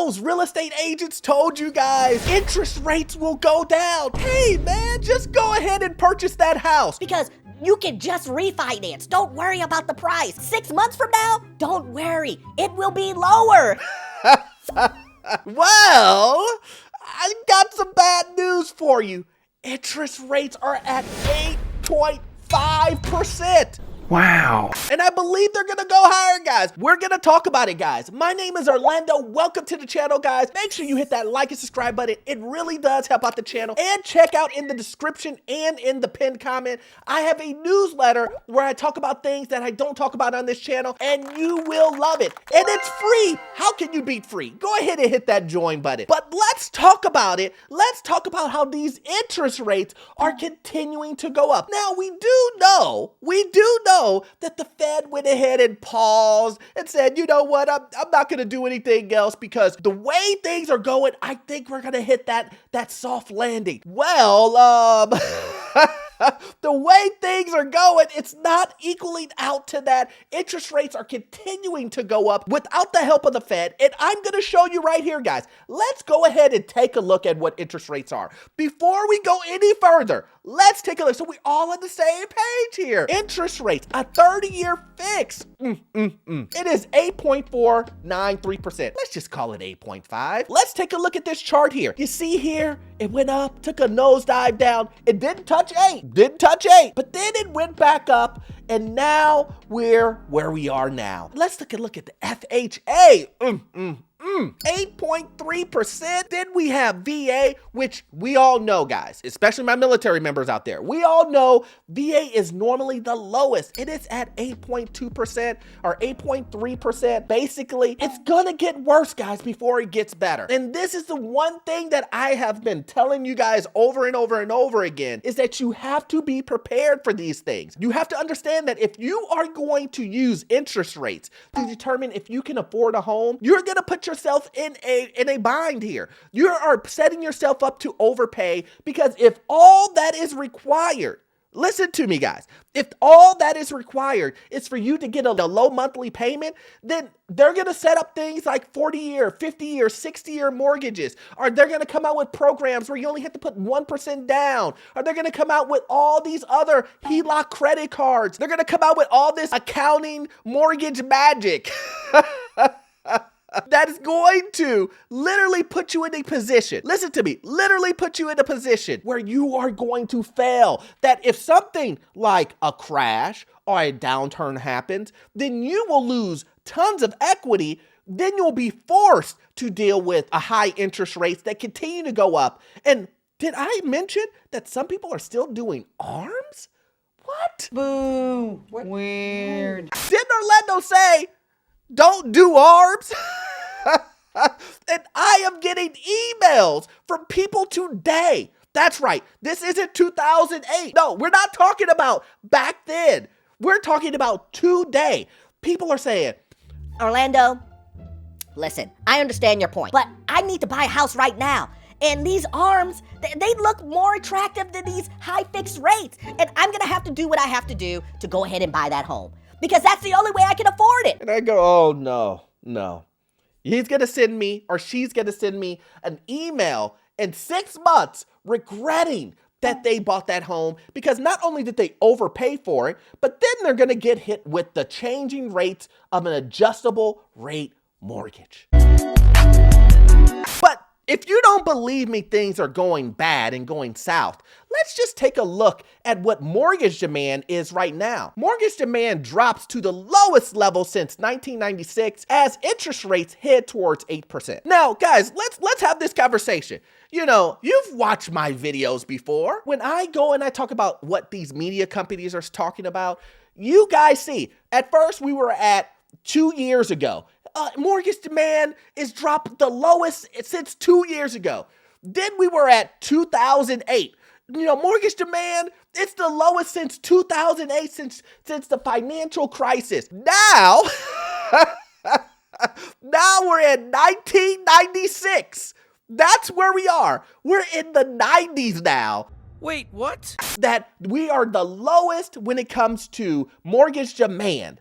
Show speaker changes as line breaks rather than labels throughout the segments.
those real estate agents told you guys interest rates will go down. Hey man, just go ahead and purchase that house.
Because you can just refinance. Don't worry about the price. 6 months from now, don't worry. It will be lower.
Well, I got some bad news for you. Interest rates are at 8.5%.
Wow.
And I believe they're gonna go higher, guys. We're gonna talk about it, guys. My name is Orlando. Welcome to the channel, guys. Make sure you hit that like and subscribe button. It really does help out the channel. And check out in the description and in the pinned comment, I have a newsletter where I talk about things that I don't talk about on this channel, and you will love it. And it's free. How can you beat free? Go ahead and hit that join button. But let's talk about it. Let's talk about how these interest rates are continuing to go up. Now, we do know that the Fed went ahead and paused and said, you know what, I'm not gonna do anything else because the way things are going, I think we're gonna hit that soft landing. Well, the way things are going, it's not equaling out to that. Interest rates are continuing to go up without the help of the Fed, and I'm gonna show you right here, guys. Let's go ahead and take a look at what interest rates are. Before we go any further, let's take a look so we're all on the same page here. Interest rates, a 30-year fix. It is 8.493%. Let's just call it 8.5. Let's take a look at this chart here. You see here, it went up, took a nosedive down. It didn't touch 8, but then it went back up, and now we're where we are now. Let's take a look at the FHA. 8.3%. Then we have VA, which we all know, guys, especially my military members out there. We all know VA is normally the lowest. It is at 8.2% or 8.3%. Basically, it's gonna get worse, guys, before it gets better. And this is the one thing that I have been telling you guys over and over and over again, is that you have to be prepared for these things. You have to understand that if you are going to use interest rates to determine if you can afford a home, you're gonna put yourself in a bind here. You are setting yourself up to overpay, because if all that is required, listen to me, guys, if all that is required is for you to get a low monthly payment, then they're going to set up things like 40-year, 50-year, 60-year mortgages, or they're going to come out with programs where you only have to put 1% down, or they're going to come out with all these other HELOC credit cards. They're going to come out with all this accounting mortgage magic. That is going to literally put you in a position, listen to me, literally put you in a position where you are going to fail. That if something like a crash or a downturn happens, then you will lose tons of equity. Then you'll be forced to deal with a high interest rates that continue to go up. And did I mention that some people are still doing ARMs? What?
Boo. Weird.
Didn't Orlando say, don't do ARMs? And I am getting emails from people today. That's right. This isn't 2008. No, we're not talking about back then. We're talking about today. People are saying,
Orlando, listen, I understand your point, but I need to buy a house right now. And these ARMs, they look more attractive than these high fixed rates. And I'm going to have to do what I have to do to go ahead and buy that home, because that's the only way I can afford it.
And I go, oh, no. He's going to send me, or she's going to send me an email in 6 months regretting that they bought that home, because not only did they overpay for it, but then they're going to get hit with the changing rates of an adjustable rate mortgage. But if you don't believe me, things are going bad and going south, let's just take a look at what mortgage demand is right now. Mortgage demand drops to the lowest level since 1996 as interest rates head towards 8%. Now, guys, let's have this conversation. You know, you've watched my videos before. When I go and I talk about what these media companies are talking about, you guys see, at first we were at 2 years ago. Mortgage demand is dropped the lowest since 2 years ago. Then we were at 2008. You know, mortgage demand, it's the lowest since 2008, since the financial crisis. Now, now we're in 1996. That's where we are. We're in the 90s now.
Wait, what?
That we are the lowest when it comes to mortgage demand.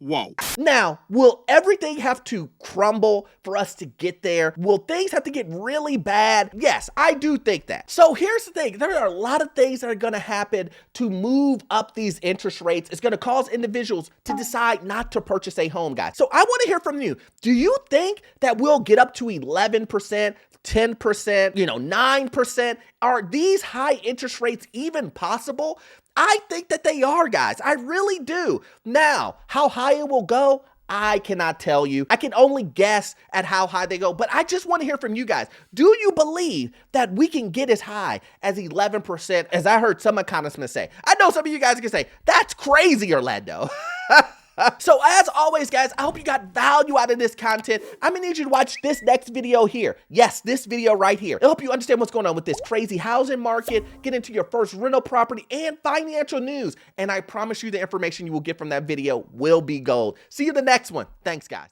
Whoa. Now, will everything have to crumble for us to get there? Will things have to get really bad? Yes, I do think that. So here's the thing. There are a lot of things that are going to happen to move up these interest rates. It's going to cause individuals to decide not to purchase a home, guys. So I want to hear from you. Do you think that we'll get up to 11%? 10%, 9%? Are these high interest rates even possible? I think that they are, guys. I really do. Now, how high it will go, I cannot tell you. I can only guess at how high they go, but I just want to hear from you guys. Do you believe that we can get as high as 11%, as I heard some economists say? I know some of you guys can say, that's crazy, Orlando. So as always, guys, I hope you got value out of this content. I'm gonna need you to watch this next video here. Yes, this video right here. It'll help you understand what's going on with this crazy housing market, get into your first rental property and financial news. And I promise you the information you will get from that video will be gold. See you in the next one. Thanks, guys.